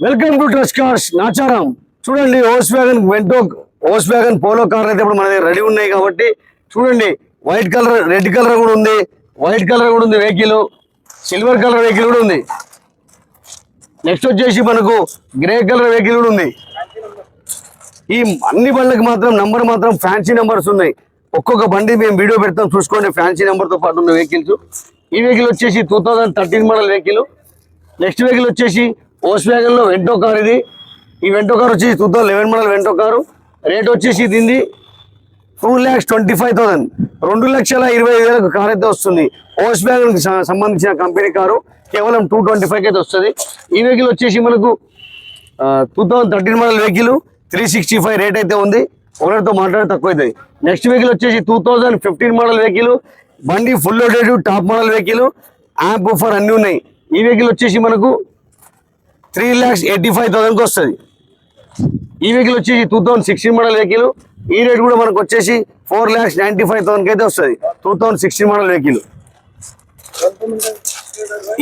Welcome to trust cars Nacharam. చూడండి ఓస్ wagon polo car అయితే ఇప్పుడు మన దగ్గర రెడీ ఉన్నాయి కాబట్టి చూడండి. వైట్ కలర్, రెడ్ కలర్ కూడా ఉంది, వైట్ కలర్ కూడా ఉంది వెహికల్, సిల్వర్ కలర్ వెహికల్ కూడా ఉంది. నెక్స్ట్ వచ్చేసి మనకు గ్రే కలర్ వెహికల్ కూడా ఉంది. ఈ అన్ని బండ్లకి మాత్రం నంబర్ మాత్రం ఫ్యాన్సీ నెంబర్స్ ఉన్నాయి. ఒక్కొక్క బండి మేము వీడియో పెడతాం చూసుకోండి, ఫ్యాన్సీ నెంబర్తో పాటు ఉన్న వెహికల్స్. ఈ వెహికల్ వచ్చేసి 2013 మోడల్ వెహికల్. నెక్స్ట్ వెహికల్ వచ్చేసి ఓస్ వ్యాగన్ లో వెంటో కార్. ఈ వెంటో కార్ వచ్చేసి 2011 మోడల్ వెంటో కారు. రేట్ వచ్చేసి దీన్ని 2,25,000, 2,25,000 కార్ అయితే వస్తుంది. ఓస్ వ్యాగన్ సంబంధించిన కంపెనీ కారు కేవలం 225 అయితే వస్తుంది. ఈ వెహికల్ వచ్చేసి మనకు 2013 మోడల్ వెహికల్, 365 రేట్ అయితే ఉంది. ఓనర్తో మాట్లాడి తక్కువ అవుతుంది. నెక్స్ట్ వెహికల్ వచ్చేసి 2015 మోడల్ వెహికల్. బండి full loaded top model vehicle, amp offer అన్నీ ఉన్నాయి. ఈ వెహికల్ వచ్చేసి మనకు 3,85,000కి వస్తుంది. ఈ వెహికల్ వచ్చేసి 2016 మోడల్ వెహికల్. ఈ రేట్ కూడా మనకు వచ్చేసి 4,95,000కి అయితే వస్తుంది. 2016 మోడల్ వెహికల్.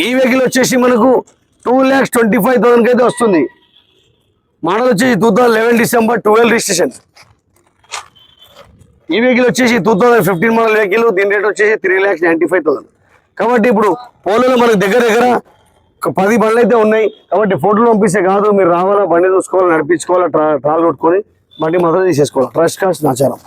ఈ వెహికల్ వచ్చేసి మనకు 2,25,000కి అయితే వస్తుంది. మోడల్ వచ్చేసి 2011 డిసెంబర్ 12 రిజిస్ట్రేషన్. ఈ వెహికల్ వచ్చేసి 2015 మోడల్ వెహికల్. దీని రేట్ వచ్చేసి 3,95,000. కాబట్టి ఇప్పుడు పోలోలో మనకు దగ్గర 10 బండ్లు అయితే ఉన్నాయి. కాబట్టి ఫోటోలు పంపిస్తే కాదు, మీరు రావాలా, బండి చూసుకోవాలి, నడిపించుకోవాలా, ట్రాల్ కొట్టుకొని బండి మాత్రం తీసేసుకోవాలి. Trust cars Nacharam.